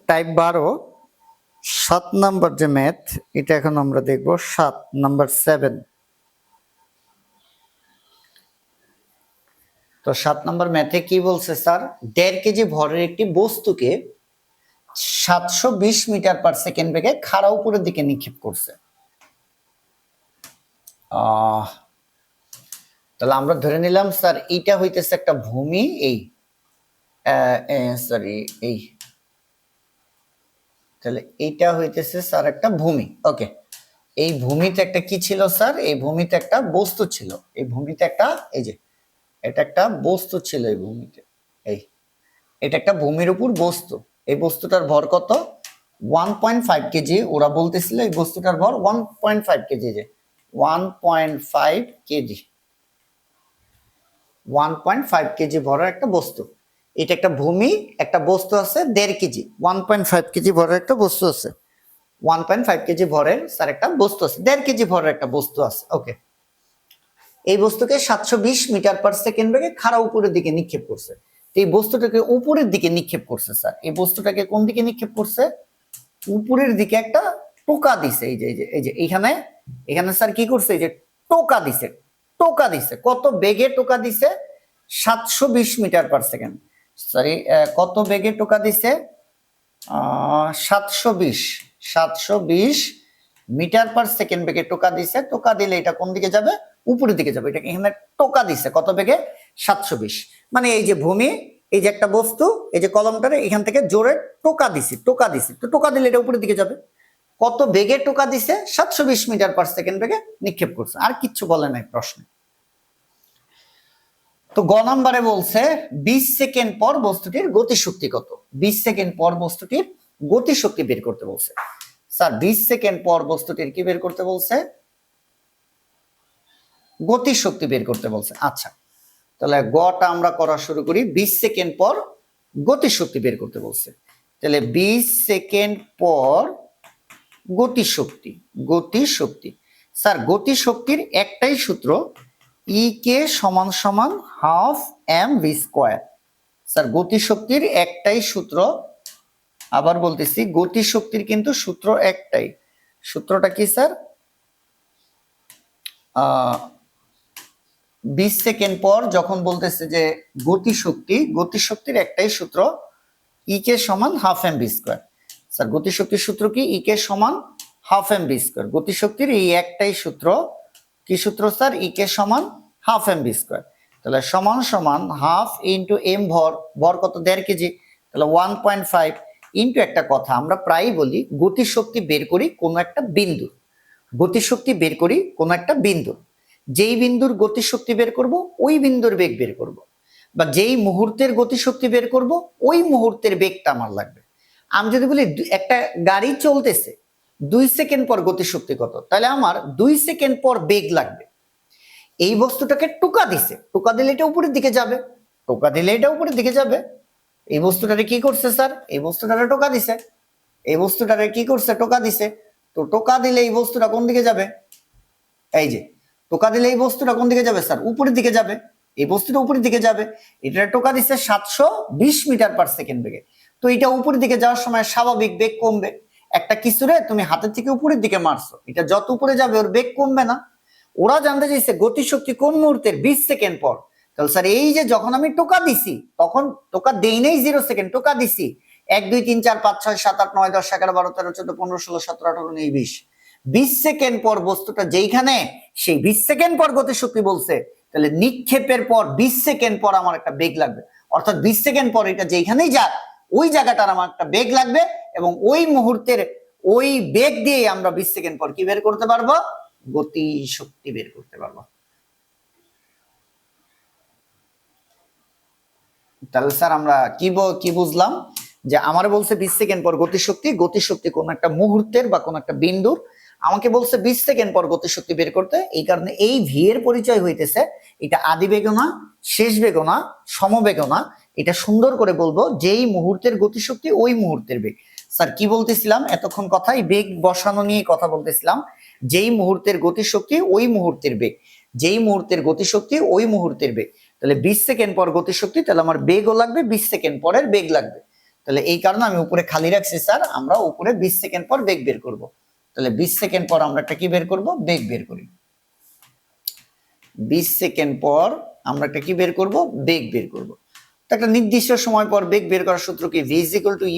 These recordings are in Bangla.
টাইপ 12 7 নাম্বার যে ম্যাথ, এটা এখন আমরা দেখব 7 নাম্বার 7। তো 7 নাম্বার ম্যাথে কি বলছে স্যার, 1.5 কেজি ভরের একটি বস্তুকে 720 মিটার পার সেকেন্ড বেগে খাড়া উপরের দিকে নিক্ষেপ করছে। তাহলে আমরা ধরে নিলাম স্যার এইটা হইতেছে একটা ভূমি, এই সরি এই, তাহলে এইটা হইতেছে স্যার একটা ভূমি। ওকে, এই ভূমিতে একটা কি ছিল স্যার, এই ভূমিতে একটা বস্তু ছিল, এই ভূমিতে একটা, এই যে এটা একটা বস্তু ছিল এই ভূমিতে, এই এটা একটা ভূমির উপর বস্তু। এই বস্তুটার ভর কত, 1.5 কেজি। ওরা বলতেছিল এই বস্তুটার ভর 1.5 কেজি, যে 1.5 কেজি, 1.5 কেজি ভরের একটা বস্তু। এটা একটা ভূমি, একটা বস্তু আছে 1.5 কেজি, 1.5 কেজি ভরের একটা বস্তু আছে, 1.5 কেজি ভরের স্যার একটা বস্তু আছে, 1.5 কেজি ভরের একটা বস্তু আছে। ওকে, এই বস্তুকে 720 মিটার পার সেকেন্ড বেগে খাড়া উপরের দিকে নিক্ষেপ করছে। এই বস্তুটাকে উপরের দিকে নিক্ষেপ করছে স্যার, এই বস্তুটাকে কোন দিকে নিক্ষেপ করছে, উপরের দিকে একটা টোকা দিছে। এই যে এই যে এখানে এখানে স্যার কি করছে, এই যে টোকা দিছে, টোকা দিছে। কত বেগে টোকা দিছে, 720 মিটার পার সেকেন্ড, সরি কত বেগে টোকা দিছে, 720 মিটার পার সেকেন্ড বেগে টোকা দিছে। টোকা দিলে এটা কোন দিকে যাবে, উপরের দিকে যাবে। এটা এখানে টোকা দিছে কত বেগে, 720। মানে এই যে ভূমি, এই যে একটা বস্তু, এই যে কলমটারে এখান থেকে জোরে টোকা দিছি, টোকা দিছি, তো টোকা দিলে এটা উপরের দিকে যাবে। কত বেগে টোকা দিছে, 720 মিটার পার সেকেন্ড বেগে নিক্ষেপ করছে। আর কিচ্ছু বলে নাই প্রশ্নে। তো গ নাম্বারে বলছে 20 সেকেন্ড পর বস্তুটির গতিশক্তি কত। 20 সেকেন্ড পর বস্তুটির গতিশক্তি বের করতে বলছে। স্যার 20 সেকেন্ড পর বস্তুটির কি বের করতে বলছে, গতিশক্তি বের করতে বলছে। আচ্ছা, তাহলে গটা আমরা করা শুরু করি। 20 সেকেন্ড পর গতিশক্তি বের করতে বলছে। তাহলে 20 সেকেন্ড পর গতিশক্তি, গতিশক্তি স্যার গতিশক্তির একটাই সূত্র, ই কে সমান সমান half M V square. Sir গতিশক্তির একটাই সূত্র, আবার বলতেছি গতিশক্তির কিন্তু সূত্র একটাই। সূত্রটা কি স্যার, 20 সেকেন্ড পর যখন বলতেছে যে গতিশক্তি, গতিশক্তির একটাই সূত্র, ই কে সমান half M V square. Sir গতিশক্তির সূত্র কি, ই কে সমান হাফ এম ভি স্কোয়ার। গতিশক্তির এই একটাই সূত্র, কি সূত্র স্যার, ই কে সমান হাফ এম ভি স্কোয়ার। তাহলে সমান সমান হাফ ইন্টু এম ভর, ভর কত 1.5 কেজি, তাহলে 1.5 ইন্টু একটা কথা আমরা প্রায়ই বলি, গতিশক্তি বের করি কোন একটা বিন্দু, গতিশক্তি বের করি কোন একটা বিন্দু, যেই বিন্দুর গতিশক্তি বের করব ওই বিন্দুর বেগ বের করব, বা যেই মুহূর্তের গতিশক্তি বের করব ওই মুহূর্তের বেগটা আমার লাগবে। আমি যদি বলি একটা গাড়ি চলতেছে 2 সেকেন্ড পর গতিশক্তি কত, তাহলে আমার 2 সেকেন্ড পর বেগ লাগবে। এই বস্তুটাকে টোকা দিছে, টোকা দিলে এটা উপরের দিকে যাবে, টোকা দিলে এটা উপরের দিকে যাবে। এই বস্তুটারে কি করছে স্যার, এই বস্তুটারে টোকা দিছে, এই বস্তুটারে কি করছে, টোকা দিছে। তো টোকা দিলে এই বস্তুটা কোন দিকে যাবে, এই যে টোকা দিলে এই বস্তুটা কোন দিকে যাবে স্যার, উপরের দিকে যাবে। এই বস্তুটা উপরের দিকে যাবে, এটা টোকা দিচ্ছে 720 মিটার পার সেকেন্ড বেগে। তো এটা উপরের দিকে যাওয়ার সময় স্বাভাবিক বেগ কমবে। একটা কিছুরে তুমি হাতের থেকে উপরের দিকে মারছো, এটা যত উপরে যাবে ওর বেগ কমবে না। ওরা জানতে চাইছে গতিশক্তি কোন মুহূর্তের, 20 সেকেন্ড পর। তাহলে স্যার এই যে যখন আমি টোকা দিছি, তখন টোকা দেই নেই 0 সেকেন্ড, টোকা দিছি 1 2 3 4 5 6 7 8 9 10 11 12 13 14 15 16 17 18 19 20, 20 সেকেন্ড পর বস্তুটা যেইখানে, সেই 20 সেকেন্ড পর গতিশক্তি বলছে। তাহলে নিক্ষেপের পর 20 সেকেন্ড পর আমার একটা বেগ লাগবে, অর্থাৎ 20 সেকেন্ড পর এটা যেখানেই যাক ওই জায়গাটার আমার একটা বেগ লাগবে, এবং ওই মুহূর্তের ওই বেগ দিয়ে আমরা 20 সেকেন্ড পর কি বের করতে পারবো, গতিশক্তি বের করতে পারবো। তাহলে স্যার আমরা কি বুঝলাম, যে আমার বলছে 20 সেকেন্ড পর গতিশক্তি, গতিশক্তি কোন একটা মুহূর্তের বা কোন একটা বিন্দুর, আমাকে বলছে 20 সেকেন্ড পর গতিশক্তি বের করতে। এই কারণে এই ভি এর পরিচয় হইতেছে এটা আদি বেগ না, শেষ বেগ না, সমবেগ না, এটা সুন্দর করে বলবো যেই মুহূর্তের গতিশক্তি ওই মুহূর্তের বেগ। স্যার কি বলতেছিলাম এতক্ষণ, কথাই বেগ বসানো নিয়ে কথা বলতেছিলাম, যেই মুহূর্তের গতিশক্তি ওই মুহূর্তের বেগ, যেই মুহূর্তের গতিশক্তি ওই মুহূর্তের বেগ। তাহলে 20 সেকেন্ড পর গতিশক্তি, তাহলে আমার বেগও লাগবে 20 সেকেন্ড পরের বেগ লাগবে। তাহলে এই কারণে আমি উপরে খালি রাখছি স্যার, আমরা উপরে 20 সেকেন্ড পর বেগ বের করব। তাহলে 20 সেকেন্ড পর আমরা একটা কি বের করব, বেগ বের করি। 20 সেকেন্ড পর আমরা একটা কি বের করব, বেগ বের করব। তো একটা নির্দিষ্ট সময় পর বেগ বের করার সূত্র কি, v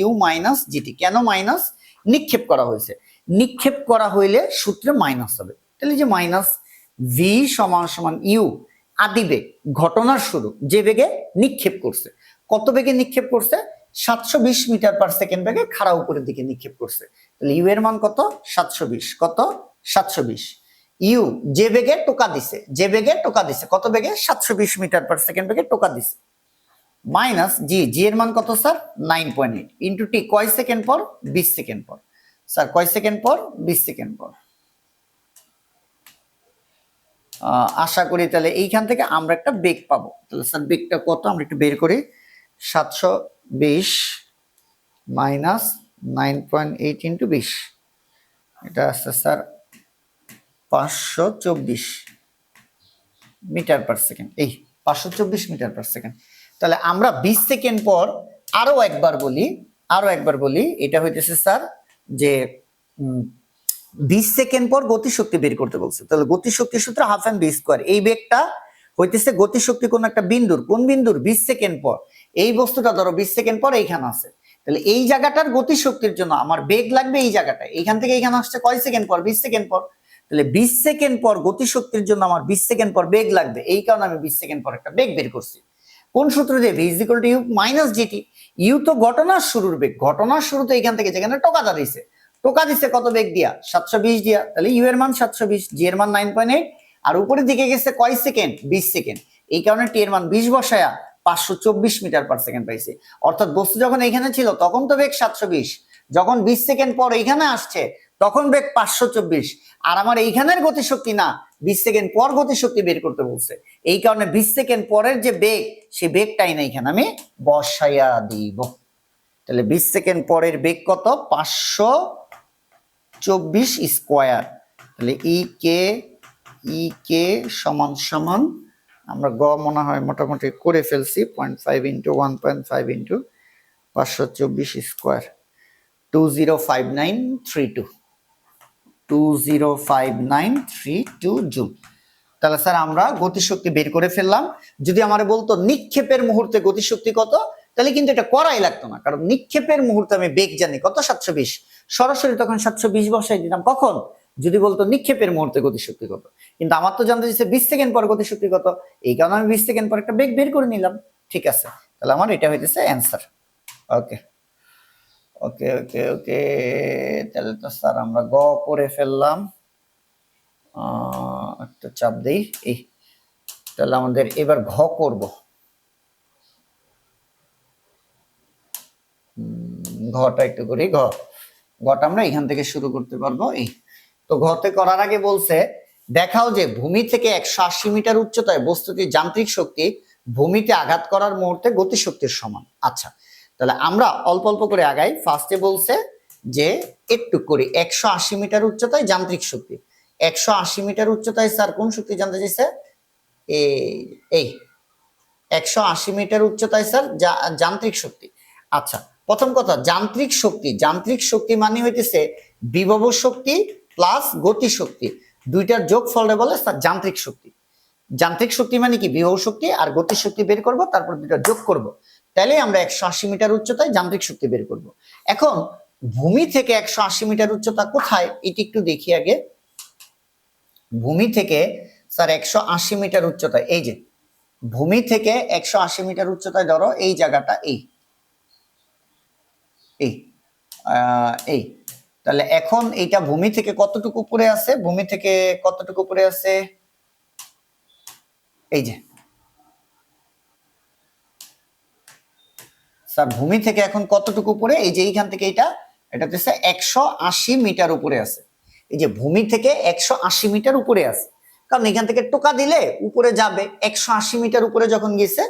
u মাইনাস জিটি। কেন মাইনাস, নিক্ষেপ করা হয়েছে, নিক্ষেপ করা হইলে সূত্রে মাইনাস হবে। তাহলে যে মাইনাস v সমান সমান ইউ, আদি বেগ, ঘটনার শুরু, যে বেগে নিক্ষেপ করছে। কত বেগে নিক্ষেপ করছে, 720 মিটার পার সেকেন্ড বেগে খাড়া উপরের দিকে নিক্ষেপ করছে। তাহলে ইউ এর মান কত, 720। কত, 720। ইউ যে বেগে টোকা দিছে, যে বেগে টোকা দিছে, কত বেগে, 720 মিটার পার সেকেন্ড বেগে টোকা দিছে, মাইনাস জি, জি এর মান কত স্যার, 9.8 ইন্টু টি, কয় সেকেন্ড পর, 20 সেকেন্ড পর। স্যার কয় সেকেন্ড পর, 20 সেকেন্ড পর। আশা করি তাহলে এইখান থেকে আমরা একটা বেগ পাবো। তাহলে স্যার বেগটা কত আমরা একটু বের করি, 720 মাইনাস 9.8 ইন্টু 20, এটা আছে স্যার 524 মিটার পার সেকেন্ড, এই 524 মিটার পার সেকেন্ড। তাহলে আমরা 20 সেকেন্ড পর আরো একবার বলি, এটা হইতেছে স্যার যে 20 সেকেন্ড পর গতিশক্তি বের করতে বলছে। তাহলে গতিশক্তির সূত্র হাফ এম বি স্কয়ার। এই বেগটা হইতেছে গতিশক্তি কোন একটা বিন্দুর, কোন বিন্দুর, 20 সেকেন্ড পর। এই বস্তুটা ধরো 20 সেকেন্ড পর এইখানে আছে, তাহলে এই জায়গাটার গতিশক্তির জন্য আমার বেগ লাগবে এই জায়গাটায়, এইখান থেকে এইখানে আসছে কয় সেকেন্ড পর, 20 সেকেন্ড পর। তাহলে 20 সেকেন্ড পর গতিশক্তির জন্য আমার 20 সেকেন্ড পর বেগ লাগবে, এই কারণে আমি 20 সেকেন্ড পর একটা বেগ বের করছি। কোন সূত্র দিয়ে, v = u minus g t. U তো ঘটনার শুরুর বেগ, ঘটনার শুরুতে এখান থেকে যেখানে টোকা দাঁড়িয়েছে, টোকা দিচ্ছে কত বেগ দিয়া, 720 দিয়া। তাহলে ইউ এর মান 720, জি এর মান 9.8, আর উপরের দিকে গেছে কয় সেকেন্ড, 20 সেকেন্ড। এই কারণে টি এর মান 20 বসায়া 524 মিটার পার সেকেন্ড পাইছে। অর্থাৎ বস্তু যখন এখানে ছিল তখন তো বেগ 720, যখন 20 সেকেন্ড পর এইখানে আসছে তখন বেগ 524, আর আমার এইখানের গতিশক্তি না, 20 সেকেন্ড পর গতিশক্তি বের করতে বলছে। এই কারণে 20 সেকেন্ড পরের যে বেগ, সেই বেগটাই না এখানে আমি বসাইয়া দিব। তাহলে 20 সেকেন্ড পরের বেগ কত, 524 স্কয়ার। তাহলে ই কে সমান সমান, আমরা গ মনে হয় মোটামুটি করে ফেলছি, 0.5 ইন্টু 1.5 ইন্টু 524 স্কয়ার, 205932 205932 জুল। তাহলে স্যার আমরা গতিশক্তি বের করে ফেললাম। যদি আমারে বলতো নিক্ষেপের মুহূর্তে গতিশক্তি কত, তাহলে কিন্তু এটা করাই লাগতো না, কারণ নিক্ষেপের মুহূর্তে আমি বেগ জানি কত, 720, সরাসরি তখন 720 বসাই দিতাম। কখন, যদি বলতো নিক্ষেপের মুহূর্তে গতিশক্তি কত, কিন্তু আমার তো জানতে চাইছে 20 সেকেন্ড পর গতিশক্তি কত, এই কারণে আমি 20 সেকেন্ড পর একটা বেগ বের করে নিলাম। ঠিক আছে, তাহলে আমার এটা হইতেছে অ্যান্সার। ওকে ওকে ওকে ওকে তাহলে তো স্যার আমরা গ করে ফেললাম, একটা চাপ দেই। এই তাহলে আমাদের এবার ঘ করব। ঘটা একটু করি, ঘটা আমরা এখান থেকে শুরু করতে পারবো। এই তো ঘতে করার আগে বলছে দেখাও যে ভূমি থেকে 180 মিটার উচ্চতায় বস্তুটির যান্ত্রিক শক্তি ভূমিতে আঘাত করার মুহূর্তে গতিশক্তির সমান। আচ্ছা, তাহলে আমরা অল্প অল্প করে আগাই। ফার্স্টে বলছে যে একটু করে 180 মিটার উচ্চতায় যান্ত্রিক শক্তি, 180 মিটার উচ্চতায় স্যার কোন শক্তি জানতে চাইছে, এই 180 মিটার উচ্চতায় স্যার যান্ত্রিক শক্তি। আচ্ছা, প্রথম কথা, যান্ত্রিক শক্তি মানে হইতেছে বিভব শক্তি প্লাস গতি শক্তি, দুইটার যোগফলরে বলে স্যার যান্ত্রিক শক্তি। যান্ত্রিক শক্তি মানে কি, বিভব শক্তি আর গতি শক্তি বের করব, তারপর দুইটা যোগ করব, তাহলে আমরা 180 মিটার উচ্চতায় যান্ত্রিক শক্তি বের করব। এখন ভূমি থেকে 180 মিটার উচ্চতা কোথায়, এটি একটু দেখি আগে। ভূমি থেকে স্যার 180 মিটার উচ্চতায়, এই যে ভূমি থেকে 180 মিটার উচ্চতায় ধরো এই জায়গাটা, এই তাহলে এখন এইটা ভূমি থেকে কতটুকু উপরে আছে, ভূমি থেকে কতটুকু উপরে আছে, এই যে স্যার ভূমি থেকে এখন কতটুকু উপরে, এই যে এইখান থেকে এটা হচ্ছে 180 মিটার উপরে আছে। এই যে ভূমি থেকে 180 মিটার উপরে আছে, কারণ এখান থেকে টোকা দিলে উপরে যাবে। 180 মিটার উপরে যখন গেছে,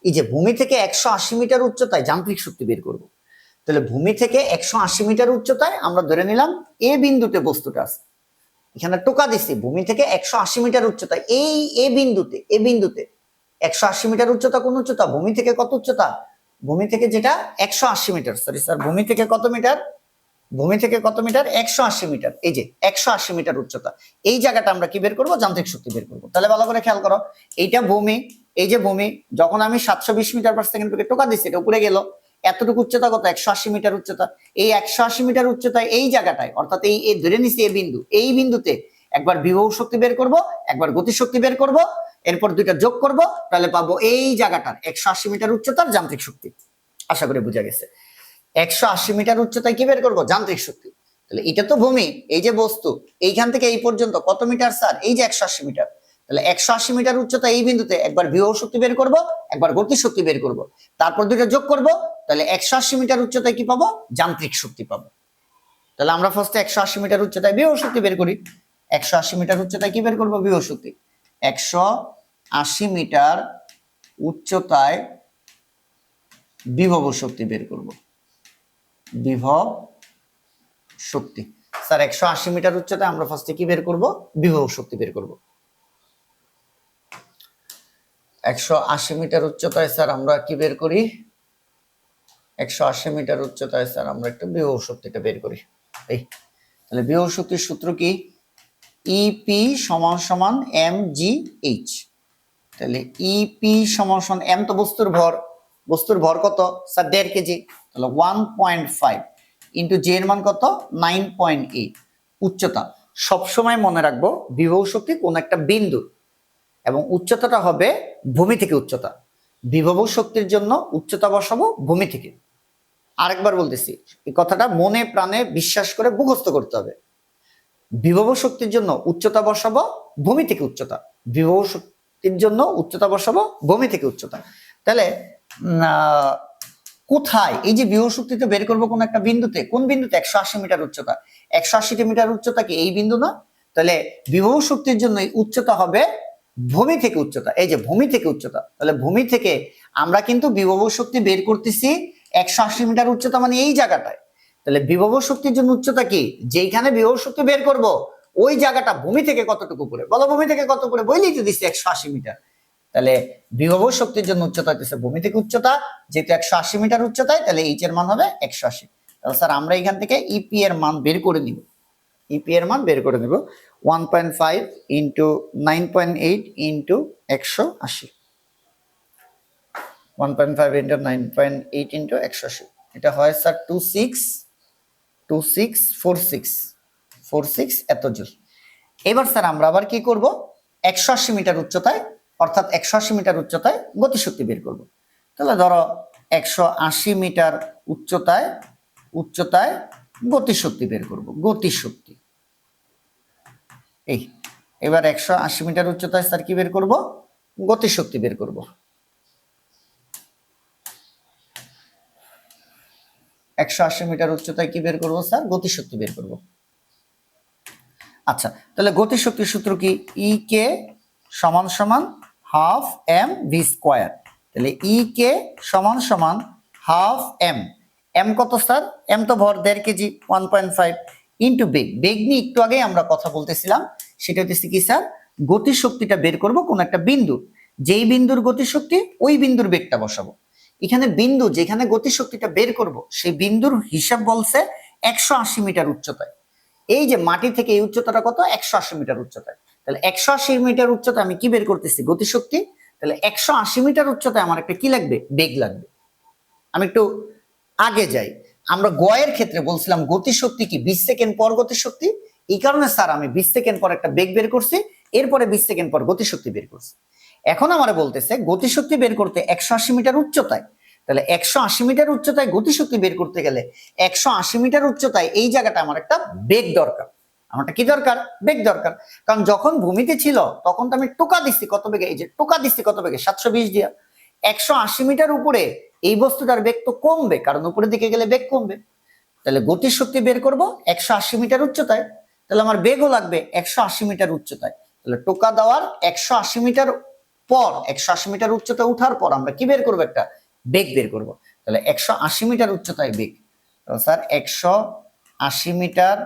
এই যে ভূমি থেকে 180 মিটার উচ্চতায় যান্ত্রিক শক্তি বের করব। তাহলে ভূমি থেকে 180 মিটার উচ্চতায় আমরা ধরে নিলাম এ বিন্দুতে বস্তুটা আছে, এখানে টোকা দিছি ভূমি থেকে 180 মিটার উচ্চতায়, এই এ বিন্দুতে 180 মিটার উচ্চতা, কোন উচ্চতা, ভূমি থেকে কত উচ্চতা, ভূমি থেকে যেটা 180 মিটার, সরি স্যার, ভূমি থেকে কত মিটার, ভূমি থেকে কত মিটার, 180 মিটার। এই যে 180 মিটার উচ্চতা, এই জায়গাটা আমরা কি বের করব, যান্ত্রিক শক্তি বের করব। তাহলে ভালো করে খেয়াল করো, এইটা ভূমি, এই যে ভূমি, যখন আমি 720 মিটার পার সেকেন্ড থেকে টোকা দিচ্ছি, এটা উপরে গেল, এতটুকু উচ্চতা কত, 180 মিটার উচ্চতা। এই 180 মিটার উচ্চতায় এই জায়গাটায়, অর্থাৎ এই ধরে নিছি এই বিন্দু, এই বিন্দুতে একবার বিভব শক্তি বের করব, একবার গতি শক্তি বের করব, এরপর দুইটা যোগ করব, তাহলে পাবো এই জায়গাটার 180 মিটার উচ্চতার যান্ত্রিক শক্তি। আশা করি বুঝা গেছে। 180 মিটার উচ্চতায় কি বের করবো, যান্ত্রিক শক্তি। তাহলে এটা তো ভূমি, এই যে বস্তু, এইখান থেকে এই পর্যন্ত কত মিটার স্যার, এই যে 180 মিটার। তাহলে 180 মিটার উচ্চতা এই বিন্দুতে একবার বিভব শক্তি বের করব, একবার গতি শক্তি বের করব, তারপর দুটো যোগ করব, তাহলে 180 মিটার উচ্চতায় কি পাবো, যান্ত্রিক শক্তি পাবো। তাহলে আমরা ফার্স্টে 180 মিটার উচ্চতায় বিভব শক্তি বের করি। 180 মিটার উচ্চতায় কি বের করবো, বিভব শক্তি। 180 মিটার উচ্চতায় বিভব শক্তি বের করব, বিভব শক্তি। স্যার 180 মিটার উচ্চতায় আমরা ফার্স্টে কি বের করব, বিভব শক্তি বের করব। 180 মিটার উচ্চতায় স্যার আমরা কি বের করি, 180 মিটার উচ্চতায় স্যার আমরা একটা বিভব শক্তিটা বের করি। এই তাহলে বিভব শক্তির সূত্র কি, ইপি সমান সমান এম জি এইচ। তাহলে ইপি সমান সমান, এম তো বস্তুর ভর, বস্তুর ভর কত স্যার 1.5 কেজি, তাহলে 1.5 ইন্টু জে এর মান কত 9.8। উচ্চতা সবসময় মনে রাখবো, বিভব শক্তি কোন একটা বিন্দু এবং উচ্চতাটা হবে ভূমি থেকে উচ্চতা। বিভব শক্তির জন্য উচ্চতা বসাবো ভূমি থেকে। আরেকবার বলতেছি, এই কথাটা মনে প্রাণে বিশ্বাস করে মুখস্থ করতে হবে। বিভব শক্তির জন্য উচ্চতা বসাবো ভূমি থেকে উচ্চতা, বিভব শক্তির জন্য উচ্চতা বসাবো ভূমি থেকে উচ্চতা। তাহলে কোথায়, এই যে বিভব শক্তিতে বের করবো কোন একটা বিন্দুতে, কোন বিন্দুতে, 180 মিটার উচ্চতা। 180 মিটার উচ্চতা কি এই বিন্দু না? তাহলে বিভব শক্তির জন্য উচ্চতা হবে ভূমি থেকে উচ্চতা, এই যে ভূমি থেকে উচ্চতা। তাহলে ভূমি থেকে আমরা কিন্তু বিভব শক্তি বের করতেছি 180 মিটার উচ্চতা, মানে এই জায়গাটায়। তাহলে বিভব শক্তির জন্য উচ্চতা কি, যেখানে বিভব শক্তি বের করব ওই জায়গাটা ভূমি থেকে কতটুকু উপরে, বলো ভূমি থেকে কত উপরে, বইলেই তো দিচ্ছি 180 মিটার। তাহলে বিভব শক্তির জন্য উচ্চতা হচ্ছে ভূমি থেকে উচ্চতা, যেহেতু 180 মিটার উচ্চতায়, তাহলে এইচ এর মান হবে 180। তাহলে স্যার আমরা এখান থেকে ইপি এর মান বের করে নিব, ইপি এর মান বের করে নিব 1.5 ইন্টু 9.8 ইন্টু 180, 1.5 ইন্টু 9.8 ইন্টু 180, এটা হয় স্যার 2646 এত জুল। এবার স্যার আমরা আবার কি করব, 180 মিটার উচ্চতায়, অর্থাৎ 180 মিটার উচ্চতায় গতিশক্তি বের করব। তাহলে ধরো 180 মিটার উচ্চতায় গতিশক্তি বের করব, গতিশক্তি। এই এবার 180 মিটার উচ্চতায় স্যার কি বের করব, গতিশক্তি বের করব। 180 মিটার উচ্চতায় কি বের করব স্যার, গতিশক্তি বের করব। আচ্ছা, তাহলে গতিশক্তির সূত্র কি, ই কে সমান সমান হাফ এম ভি স্কোয়ার। তাহলে ই কে সমান সমান হাফ এম, এম কত স্যার, এম তো ভর 1.5 কেজি, 1.5 ইন্টু বেগ। বেগ নিয়ে একটু আগে আমরা কথা বলতেছিলাম, সেটা হচ্ছে কি স্যার, গতিশক্তিটা বের করব কোন একটা বিন্দু, যেই বিন্দুর গতিশক্তি ওই বিন্দুর বেগটা বসাবো। এখানে বিন্দু যেখানে গতিশক্তিটা বের করব সেই বিন্দুর হিসাব বলছে 180 মিটার উচ্চতায়। এই যে মাটি থেকে এই উচ্চতাটা কত, 180 মিটার উচ্চতায়। তাহলে 180 মিটার উচ্চতায় আমি কি বের করতেছি, গতিশক্তি। তাহলে 180 মিটার উচ্চতায় আমার একটা কি লাগবে, বেগ লাগবে। আমি একটু আগে যাই, আমরা গয়ের ক্ষেত্রে বলছিলাম গতিশক্তি কি 20 সেকেন্ড পর গতিশক্তি। এই কারণে স্যার আমি 20 সেকেন্ড পর একটা বেগ বের করছি, এরপরে 20 সেকেন্ড পর গতিশক্তি বের করছি। এখন আমার বলতেছে গতিশক্তি বের করতে 180 মিটার উচ্চতায়, তাহলে 180 মিটার উচ্চতায় গতিশক্তি বের করতে গেলে 180 মিটার উচ্চতায় এই জায়গাটা আমার একটা বেগ দরকার। আমারটা কি দরকার, বেগ দরকার। কারণ যখন ভূমিতে ছিল তখন তো আমি টোকা দিচ্ছি কত বেগে, এই যে টোকা দিচ্ছি কত বেগে, 720 দিয়া। 180 মিটার উপরে এই বস্তুটার বেগ তো কমবে, কারণ উপরের দিকে গেলে বেগ কমবে। তাহলে গতিশক্তি বের করব 180 মিটার উচ্চতায়, তাহলে আমার বেগও লাগবে 180 মিটার উচ্চতায়। তাহলে টোকা দেওয়ার 180 মিটার পর, 180 মিটার উচ্চতায় উঠার পর আমরা কি বের করবো, একটা বেগ বের করব। তাহলে 180 মিটার উচ্চতায় বেগ, স্যার 180 মিটার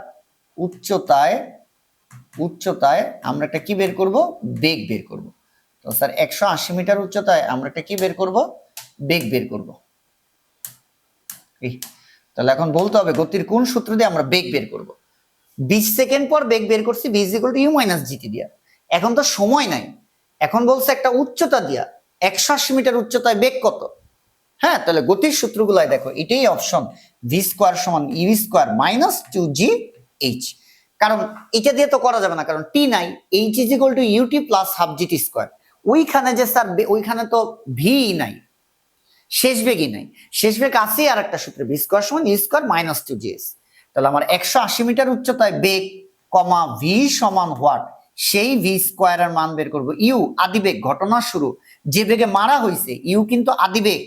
উচ্চতায় আমরা একটা কি বের করব, বেগ বের করব। তো স্যার 180 মিটার উচ্চতায় আমরা একটা কি বের করব, বেগ বের করব। তাহলে এখন বলতে হবে গতির কোন সূত্র দিয়ে আমরা বেগ বের করব। 20 সেকেন্ড পর বেগ বের করছি v = u - gt দিয়া। এখন তো সময় নাই, এখন বলছে একটা উচ্চতা দিয়া 180 মিটার উচ্চতায় বেগ কত। হ্যাঁ, তাহলে গতির সূত্রগুলাই দেখো, এটাই অপশন, v² = u² - 2gh। কারণ এটা দিয়ে তো করা যাবে না, কারণ টি নাই, h = ut + ½ gt²। ওইখানে যে স্যার ওইখানে তো ভি নাই, শেষ বেগই নাই, শেষ বেগ আছে আর একটা সূত্র v² = u² - 2gh। তাহলে আমার 180 মিটার উচ্চতায় বেগ কমা ভি সমান হোয়াট, সেই v² এর মান বের করব। ইউ আদিবেগ, ঘটনা শুরু, যে বেগে মারা হইছে, ইউ কিন্তু আদিবেগ।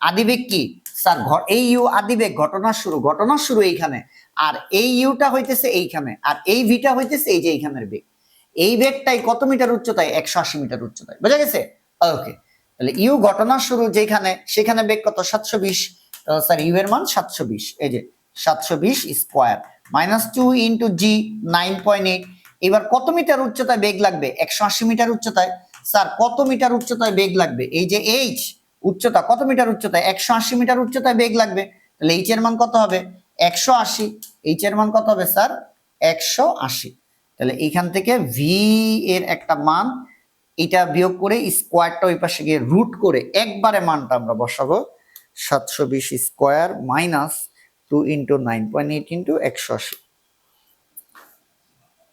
আদিবেগ কি স্যার? এই ইউ আদিবেগ, ঘটনা শুরু এইখানে, আর এই ইউটা হইতেছে এইখানে, আর এই ভিটা হইতেছে এই যে এইখানের বেগ। এই বেগটাই কত মিটার উচ্চতায়? 180 মিটার উচ্চতায়। বোঝা গেছে? ওকে, তাহলে ইউ ঘটনা শুরু যেখানে, সেখানে বেগ কত? 720। তাহলে স্যার ইউ এর মান 720, এই যে 720 স্কয়ার -2 * g 9.8। এবার কত মিটার উচ্চতায় বেগ লাগবে? 180 মিটার উচ্চতায়। স্যার কত মিটার উচ্চতায় বেগ লাগবে? এই যে এইচ উচ্চতা, কত মিটার উচ্চতায়? 180 মিটার উচ্চতায় বেগ লাগবে। তাহলে এইচ এর মান কত হবে? 180। এইচ এর মান কত হবে স্যার? 180। তাহলে এইখান থেকে ভি এর একটা মান, এটা বিয়োগ করে স্কোয়ারটা ওই পাশে গিয়ে রুট করে একবারে মানটা আমরা বসাবো, 720 স্কোয়ার -2 * 9.8 * 180।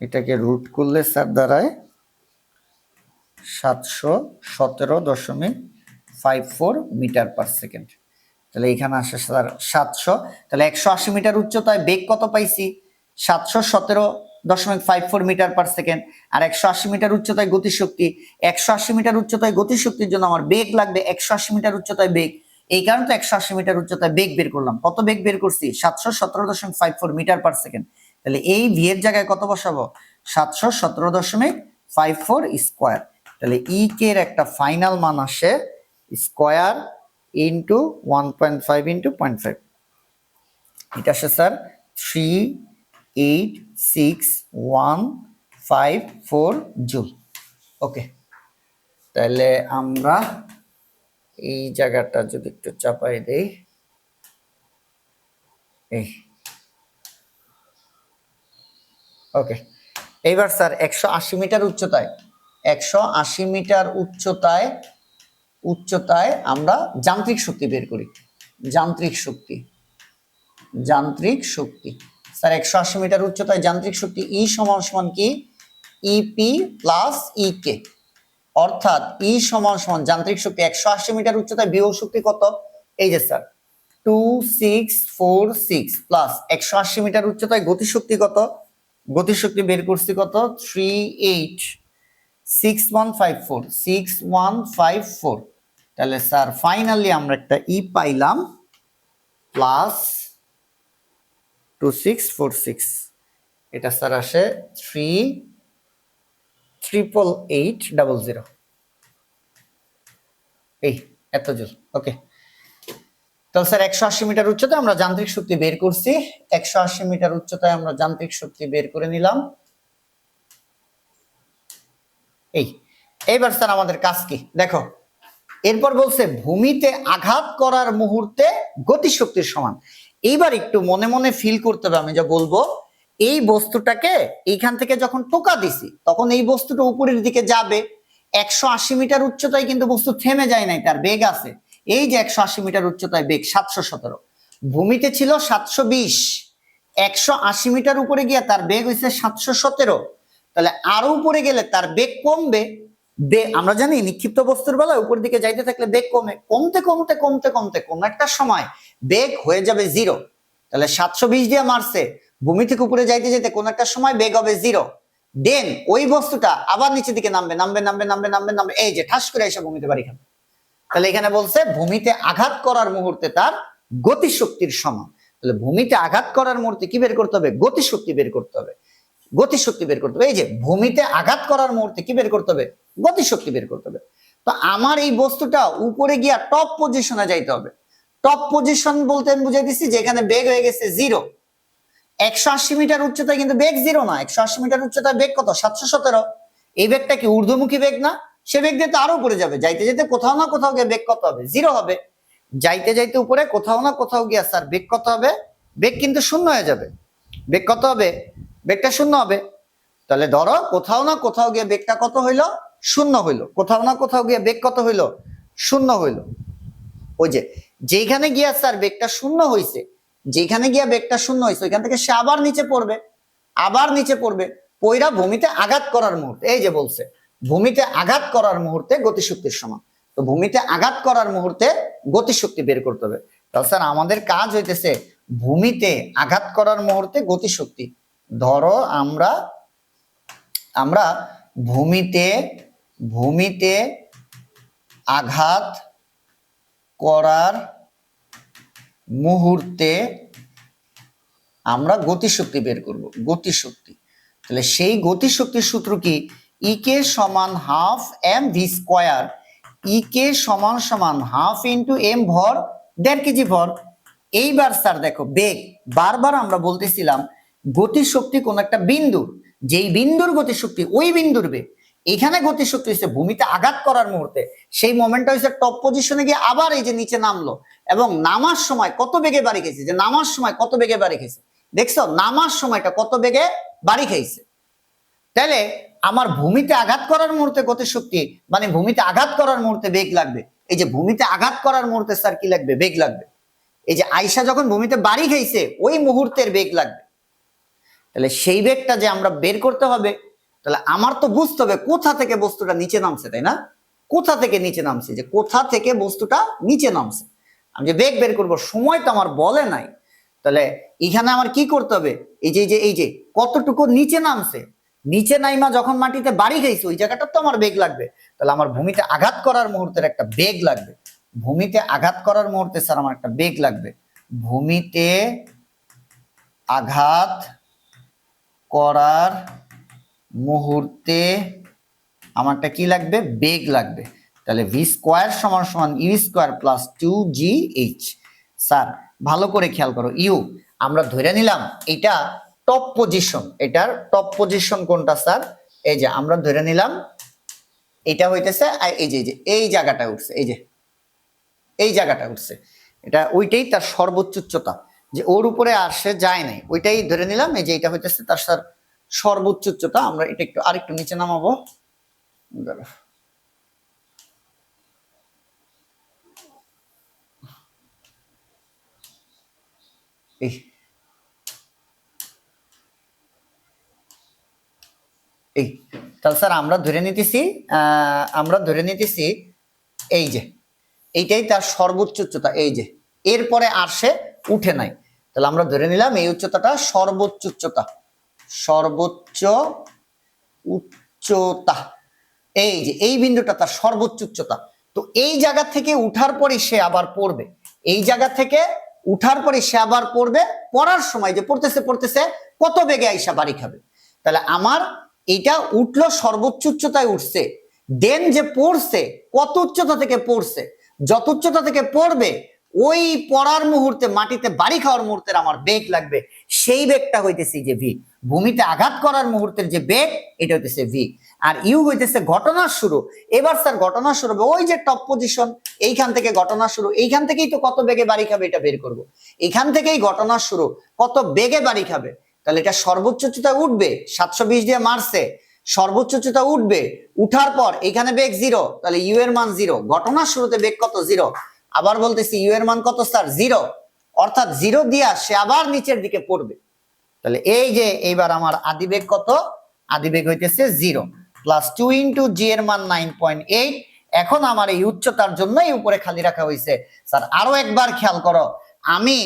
এটাকে রুট করলে স্যার দাঁড়ায় 717.54 মিটার পার সেকেন্ড। তাহলে এখানে আসে স্যার 700। তাহলে 180 মিটার উচ্চতায় বেগ কত পাইছি? 717.54 মিটার পার সেকেন্ড। আর 180 মিটার উচ্চতায় গতিশক্তি, 180 মিটার উচ্চতায় গতিশক্তির জন্য আমার বেগ লাগবে 180 মিটার উচ্চতায় বেগ। এই কারণে তো 180 মিটার উচ্চতায় বেগ বের করলাম। কত বেগ বের করছি? 717.54 মিটার পার সেকেন্ড। তাহলে এই ভি এর জায়গায় কত বসাবো? 717.54 স্কয়ার। তাহলে ই কে এর একটা ফাইনাল মান আসে স্কয়ার ইন্টু 1.5 * 0.5। এটা আসে স্যার 386,154 জুল। ওকে, তাহলে আমরা এই জায়গাটা যদি একটু চাপাই দেই, এই ওকে। এইবার স্যার 180 মিটার উচ্চতায়, 180 মিটার উচ্চতায় আমরা যান্ত্রিক শক্তি বের করি। যান্ত্রিক শক্তি স্যার 180 মিটার উচ্চতায় যান্ত্রিক শক্তি ই সমান কি? ইপি প্লাস ইকে। অর্থাৎ ই সমান যান্ত্রিক শক্তি 180 মিটার উচ্চতায় বিভব শক্তি কত? এই যে স্যার 2646 প্লাস 180 মিটার উচ্চতায় গতিশক্তি কত? গতিশক্তি বের করছি কত? 6154। তাহলে স্যার ফাইনালি আমরা একটা ই পাইলাম প্লাস 2646। এটা স্যার আসে 388,800। এই এত জুল। ওকে, তাহলে স্যার 180 মিটার উচ্চতায় আমরা যান্ত্রিক শক্তি বের করছি। 180 মিটার উচ্চতায় আমরা যান্ত্রিক শক্তি বের করে নিলাম। এইবার স্যার আমাদের কাজ কি দেখো, এরপর বলছে ভূমিতে আঘাত করার মুহূর্তে গতিশক্তির সমান। এইবার একটু মনে মনে ফিল করতে হবে আমি যা বলবো। এই বস্তুটাকে এইখান থেকে যখন টোকা দিছি, তখন এই বস্তুটা উপরের দিকে যাবে। 180 মিটার উচ্চতায় কিন্তু বস্তু থেমে যায় নাই, তার বেগ আছে। এই যে 180 মিটার উচ্চতায় বেগ 717, ভূমিতে ছিল 720, 180 মিটার উপরে গিয়ে তার বেগ হয়েছে 717। তাহলে আরো উপরে গেলে তার বেগ কমবে। আমরা জানি নিক্ষিপ্ত বস্তুর বেলায় উপর দিকে যাইতে থাকলে বেগ কমে, কমতে কমতে কমতে কমতে কোন একটা সময় বেগ হয়ে যাবে 0। তাহলে 720 দিয়ে মারছে, ভূমি থেকে উপরে যাইতে যেতে কোন একটা সময় বেগ হবে 0। দেন ওই বস্তুটা আবার নিচের দিকে নামবে, এই যে ঠাস করে এসে ভূমিতে বাড়ি খাবে। তাহলে এখানে বলছে ভূমিতে আঘাত করার মুহূর্তে তার গতিশক্তির সমান। তাহলে ভূমিতে আঘাত করার মুহূর্তে কি বের করতে হবে? গতিশক্তি বের করতে হবে। এই যে ভূমিতে আঘাত করার মুহূর্তে কি বের করতে হবে? গতিশক্তি বের করতে হবে। তো আমার এই বস্তুটা উপরে গিয়া টপ পজিশনে যাইতে হবে। টপ পজিশন বলতে আমি বুঝাই দিচ্ছি যেখানে বেগ হয়ে গেছে 0। 180 মিটার উচ্চতায় কিন্তু বেগ 0 না, 180 মিটার উচ্চতায় বেগ কত? 717। এই বেগটা কি ঊর্ধ্বমুখী বেগ না? সে বেগ দিয়ে তো আরো উপরে যাবে, যাইতে যেতে কোথাও না কোথাও গিয়ে বেগ কত হবে? 0 হবে। যাইতে যাইতে উপরে কোথাও না কোথাও গিয়া স্যার বেগ কত হবে? বেগ কিন্তু শূন্য হয়ে যাবে। বেগ কত হবে? বেগটা শূন্য হবে। তাহলে ধরো কোথাও না কোথাও গিয়ে বেগটা কত হইলো? শূন্য হইলো। কোথাও না কোথাও গিয়ে বেগ কত হইলো? শূন্য হইলো। ওই যে যেখানে গিয়া স্যার বেগটা শূন্য হইছে, যেখানে গিয়া বেগটা শূন্য হইছে ওইখান থেকে সে আবার নিচে পড়বে, আবার নিচে পড়বে, পয়রা ভূমিতে আঘাত করার মুহূর্তে, এই যে বলছে ভূমিতে আঘাত করার মুহূর্তে গতিশক্তির সমান। তো ভূমিতে আঘাত করার মুহূর্তে গতিশক্তি বের করতে হবে। তাহলে স্যার আমাদের কাজ হইতেছে ভূমিতে আঘাত করার মুহূর্তে গতিশক্তি। ধরো আমরা আমরা ভূমিতে ভূমিতে আঘাত করার মুহূর্তে আমরা গতিশক্তি বের করব, গতিশক্তি। তাহলে সেই গতিশক্তির সূত্র কি? ই কে সমান হাফ এম ভি স্কোয়ার। ই কে সমান সমান হাফ ইন্টু এম ভর, 1.5 কেজি ভর। এইবার স্যার দেখো বেগ, বারবার আমরা বলতেছিলাম গতিশক্তি কোন একটা বিন্দু, যেই বিন্দুর গতিশক্তি ওই বিন্দুর বেগ। এখানে গতিশক্তি হচ্ছে ভূমিতে আঘাত করার মুহূর্তে, সেই মোমেন্টটা হচ্ছে টপ পজিশনে গিয়ে আবার এই যে নিচে নামলো, এবং নামার সময় কত বেগে বাড়ি খেয়েছে, যে নামার সময় কত বেগে বাড়ি খেয়েছে দেখছো, নামার সময়টা কত বেগে বাড়ি খাইছে। তাহলে আমার ভূমিতে আঘাত করার মুহূর্তে গতিশক্তি মানে ভূমিতে আঘাত করার মুহূর্তে বেগ লাগবে। এই যে ভূমিতে আঘাত করার মুহূর্তে স্যার কি লাগবে? বেগ লাগবে। এই যে আয়শা যখন ভূমিতে বাড়ি খাইছে ওই মুহূর্তের বেগ লাগবে। তাহলে সেই বেগটা যে আমরা বের করতে হবে, তাহলে আমার তো বুঝতে হবে কোথা থেকে বস্তুটা নিচে নামছে, তাই না? কোথা থেকে নিচে নামছে, যে কোথা থেকে বস্তুটা নিচে নামছে। আমি যে বেগ বের করব, সময় তো আমার বলে নাই। তাহলে এখানে আমার কি করতে হবে? এই যে কতটুকু নিচে নামছে, নিচে নাইমা যখন মাটিতে বাড়ি খাইছে ওই জায়গাটা তো আমার বেগ লাগবে। তাহলে আমার ভূমিতে আঘাত করার মুহূর্তের একটা বেগ লাগবে। ভূমিতে আঘাত করার মুহূর্তে স্যার আমার একটা বেগ লাগবে। ভূমিতে আঘাত করার মুহূর্তে আমারটা কি লাগবে? বেগ লাগবে। তাহলে ভি স্কোয়ার সমান সমান you square plus 2gh। Sir ভালো করে খেয়াল করো, ইউ আমরা ধরে নিলাম এটা টপ পজিশন। এটার টপ পজিশন কোনটা স্যার? এই যে আমরা ধরে নিলাম এটা হইতেছে এই যে এই জায়গাটা উঠছে, এই যে এই জায়গাটা উঠছে, এটা ওইটাই তার সর্বোচ্চ উচ্চতা, যে ওর উপরে আর সে যায় নাই, ওইটাই ধরে নিলাম। এই যে এটা হইতেছে তার স্যার সর্বোচ্চ উচ্চতা। আমরা এটা একটু আরেকটু নিচে নামাবো। এই এই তাহলে স্যার আমরা ধরে নিতেছি এই যে এইটাই তার সর্বোচ্চ উচ্চতা, এই যে এরপরে আর সে উঠে নাই। তাহলে আমরা ধরে নিলাম এই উচ্চতাটা সর্বোচ্চ উচ্চতা, সর্বোচ্চ উচ্চতা। এই যে এই বিন্দুটা তার সর্বোচ্চ উচ্চতা। তো এই জায়গা থেকে উঠার পরে সে আবার পড়বে, এই জায়গা থেকে উঠার পরে সে আবার পড়বে, পড়ার সময় যে পড়তেছে কত বেগে আইসা বাড়ি খাবে। তাহলে আমার এটা উঠলো সর্বোচ্চ উচ্চতায় উঠছে, দেন যে পড়ছে কত উচ্চতা থেকে পড়ছে, যত উচ্চতা থেকে পড়বে ওই পড়ার মুহূর্তে মাটিতে বাড়ি খাওয়ার মুহূর্তে আমার বেগ লাগবে। সেই বেগটা হইতেছে যে ভি, ভূমিতে আঘাত করার মুহূর্তের যে বেগ এটা হইতেছে ভি। আর ইউ হইতেছে ঘটনার শুরু। এবার স্যার ঘটনা শুরু হবে ওই যে টপ পজিশন, এইখান থেকে ঘটনা শুরু, এইখান থেকেই তো কত বেগে বাড়ি খাবে এটা বের করব। এখান থেকেই ঘটনা শুরু, কত বেগে বাড়ি খাবে। তাহলে এটা সর্বোচ্চ উচ্চতা উঠবে, 720 দিয়ে মারছে, সর্বোচ্চ উচ্চতা উঠবে, উঠার পর এখানে বেগ 0, তাহলে ইউ এর মান 0। ঘটনার শুরুতে বেগ কত? 0। আবার বলতেছি ইউ এর মান কত স্যার? 0। অর্থাৎ 0 দিয়া সে আবার নিচের দিকে পড়বে। তাহলে এই যে এইবার আমার আদিবেগ কত? আদিবেগ হইতেছে 0 প্লাস 2 ইন্টু জি এর মান 9.8। এখন আমার এই উচ্চতার জন্যই উপরে খালি রাখা হয়েছে। স্যার আরো একবার খেয়াল করো, আমি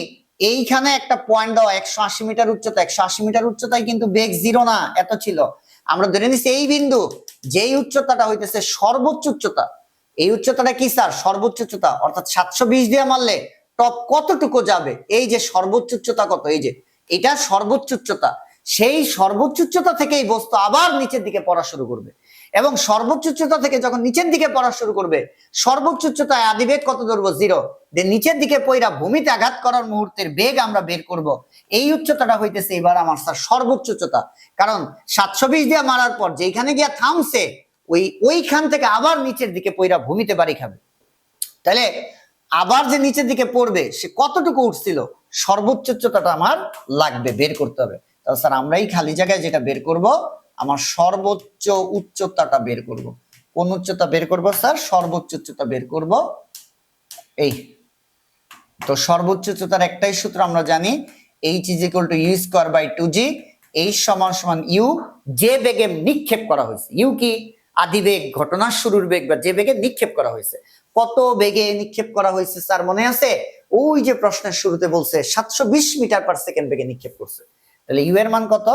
এইখানে একটা পয়েন্ট দাও 180 মিটার উচ্চতা, 180 মিটার উচ্চতায় কিন্তু বেগ 0 না, এত ছিল। আমরা ধরে নিচ্ছি এই বিন্দু, যেই উচ্চতাটা হইতেছে সর্বোচ্চ উচ্চতা, এই উচ্চতাটা কি স্যার? সর্বোচ্চ উচ্চতা। অর্থাৎ 720 দিয়ে মারলে টপ কতটুকু যাবে? এই যে সর্বোচ্চ উচ্চতা কত, এই যে এটা সর্বোচ্চ উচ্চতা, সেই সর্বোচ্চ উচ্চতা থেকেই বস্তু আবার নিচের দিকে পড়া শুরু করবে, এবং সর্বোচ্চ উচ্চতা থেকে যখন নিচের দিকে পড়া শুরু করবে সর্বোচ্চ উচ্চতায় আদিবেগ কত ধরবো? 0। দেন নিচের দিকে পয়রা ভূমিতে আঘাত করার মুহূর্তের বেগ আমরা বের করব। এই উচ্চতাটা হইতেছে এবার আমার স্যার সর্বোচ্চ উচ্চতা, কারণ 720 দিয়ে মারার পর যেখানে গিয়া থামছে ওইখান থেকে আবার নিচের দিকে পয়রা ভূমিতে বাড়ি খাবে। তাহলে আবার যে নিচের দিকে পড়বে সে কতটুকু উঠছিল, সর্বোচ্চ উচ্চতাটা আমার লাগবে, বের করতে হবে। তাহলে স্যার আমরা এই খালি জায়গায় যেটা বের করব, আমার সর্বোচ্চ উচ্চতাটা বের করব। কোন উচ্চতা বের করব স্যার? সর্বোচ্চ উচ্চতা বের করব। এই তো সর্বোচ্চ উচ্চতার একটাই সূত্র আমরা জানি, h = u²/2g। h = u, যে বেগে নিক্ষেপ করা হয়েছে। u কি? আদিবেগ, ঘটনার শুরুর বেগ, বা যে বেগে নিক্ষেপ করা হয়েছে। কত বেগে নিক্ষেপ করা হয়েছে স্যার মনে আছে? ওই যে প্রশ্নের শুরুতে বলছে 720 মিটার পার সেকেন্ড বেগে নিক্ষেপ করছে। তাহলে u এর মান কত?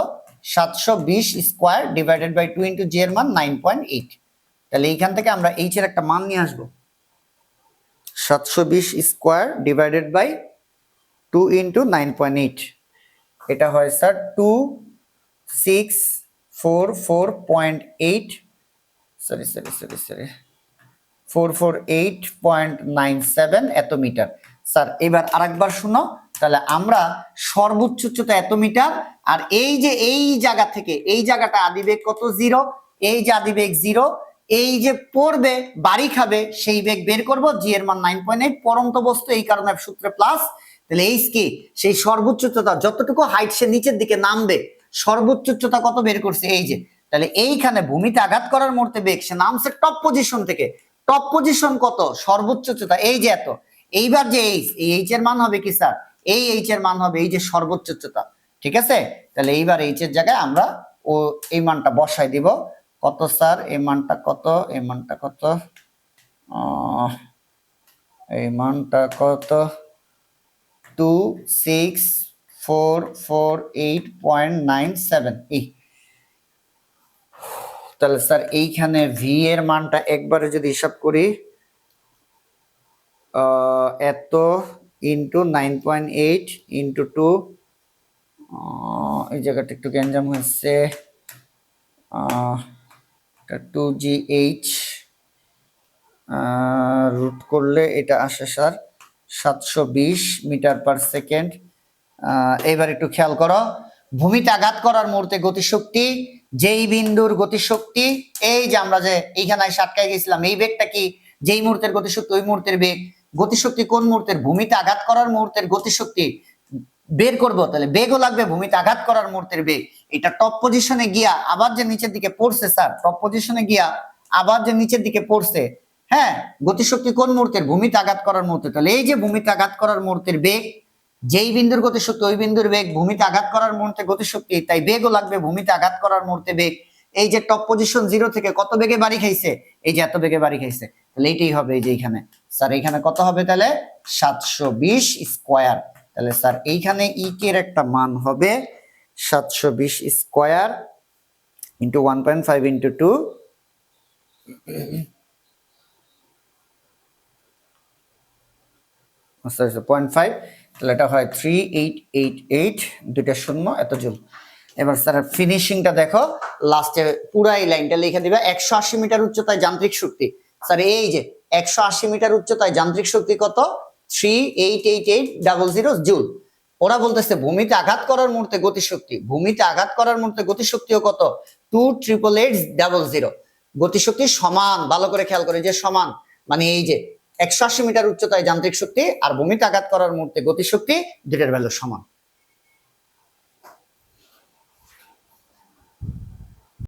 720 স্কয়ার ডিভাইডেড বাই 2 ইনটু জি এর মান 9.8। তাহলে এইখান থেকে আমরা h এর একটা মান নিয়ে আসবো। 720 স্কয়ার ডিভাইডেড বাই 2 ইনটু 9.8, এটা হয় স্যার 2644.8, সরি 448.97 এত মিটার। স্যার এবার আরেকবার শুনো, তাহলে আমরা সর্বোচ্চ উচ্চতা এত মিটার, আর এই যে এই জায়গা থেকে এই জায়গাটা আদিবেগ কত? 0। এই যে আদিবেগ 0, এই যে পড়বে বাড়ি খাবে সেই বেগ বের করব। জি এর মান 9.8, পরন্ত বস্তু, এই কারণে সূত্রে প্লাস। তাহলে এইচ কি? সেই সর্বোচ্চ উচ্চতা, যতটুকু হাইট সে নিচের দিকে নামবে সর্বোচ্চ উচ্চতা কত বের করছে, এই যে। তাহলে এইখানে ভূমিতে আঘাত করার মুহূর্তে বেগ, সে নামছে টপ পজিশন থেকে। টপ পজিশন কত? সর্বোচ্চ উচ্চতা, এই যে এত। এইবার যে এইচ, এই এইচ এর মান হবে কি স্যার? এই এইচ এর মান হবে এই যে সর্বোচ্চ উচ্চতা। ঠিক আছে? তাহলে এইবার এইচ এর জায়গায় আমরা ও এই মানটা বসাই দিব। কত স্যার? এই মানটা কত? এই মানটা কত? এই মানটা কত? 2644.97। তাহলে স্যার এইখানে ভি এর মানটা একবারে যদি হিসাব করি, এত ইন্টু 9.8 ইন্টু 2, এই জায়গাটা একটু গ্যাঞ্জাম হয়েছে, 2gh রুট করলে এটা আসে স্যার 720 মিটার পার সেকেন্ড। এবার একটু খেয়াল করো, ভূমিতে আঘাত করার মুহূর্তে গতিশক্তি, যেই বিন্দুর গতিশক্তি, এই যে আমরা যে এইখানে এসে আটকায় গেছিলাম, এই বেগটা কি? যেই মুহূর্তের গতিশক্তি ওই মুহূর্তের বেগ। গতিশক্তি কোন মুহূর্তের? ভূমিতে আঘাত করার মুহূর্তের গতিশক্তি বের করব। তাহলে বেগও লাগবে ভূমিতে আঘাত করার মুহূর্তের বেগ। এটা টপ পজিশনে গিয়া আবার যে নিচের দিকে পড়ছে স্যার, টপ পজিশনে গিয়া আবার যে নিচের দিকে পড়ছে, হ্যাঁ, গতিশক্তি কোন মুহূর্তের? ভূমিতে আঘাত করার মুহূর্তে। তাহলে এই যে ভূমিতে আঘাত করার মুহূর্তের বেগ, যেই বিন্দুর গতিশক্তি ওই বিন্দুর বেগ, ভূমিতে আঘাত করার মুহূর্তে গতিশক্তি, তাই বেগও লাগবে ভূমিতে আঘাত করার মুহূর্তে বেগ। এই যে টপ পজিশন 0 থেকে কত বেগে বাড়ি খাইছে? এই যে এত বেগে বাড়ি খাইছে। তাহলে এইটাই হবে এই যে এইখানে। স্যার এইখানে কত হবে তাহলে? 720 স্কয়ার। তাহলে স্যার এইখানে ই কে এর একটা মান হবে 720 স্কয়ার ইন্টু 1.5 ইন্টু 2, 0.5, তাহলে এটা হয় 3888, দুইটা শূন্য, এত জুল। এবার স্যার ফিনিশিংটা দেখো, লাস্টে পুরো এই লাইনটা লিখে দিবে। 180 মিটার উচ্চতায় যান্ত্রিক শক্তি। স্যার এই যে 180 মিটার উচ্চতায় যান্ত্রিক শক্তি কত? 388800 জুল। ওরা বলতেছে ভূমিতে আঘাত করার মুহূর্তে গতিশক্তি, ভূমিতে আঘাত করার মুহূর্তে গতিশক্তিও কত? 28880। গতিশক্তি সমান, ভালো করে খেয়াল করে, যে সমান মানে এই যে 180 মিটার উচ্চতায় যান্ত্রিক শক্তি আর ভূমিতে আঘাত করার মুহূর্তে গতিশক্তি, দুইটার ভ্যালু সমান।